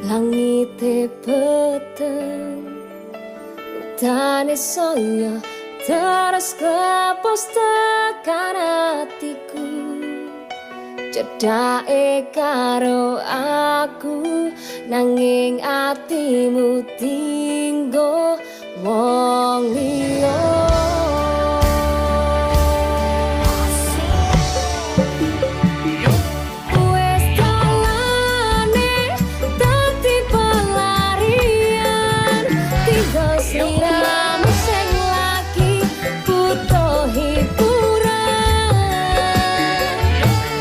Langite peteng utane saya terus klepos tekan hatiku. Cedake karo aku nanging atimu tinggo wong liya.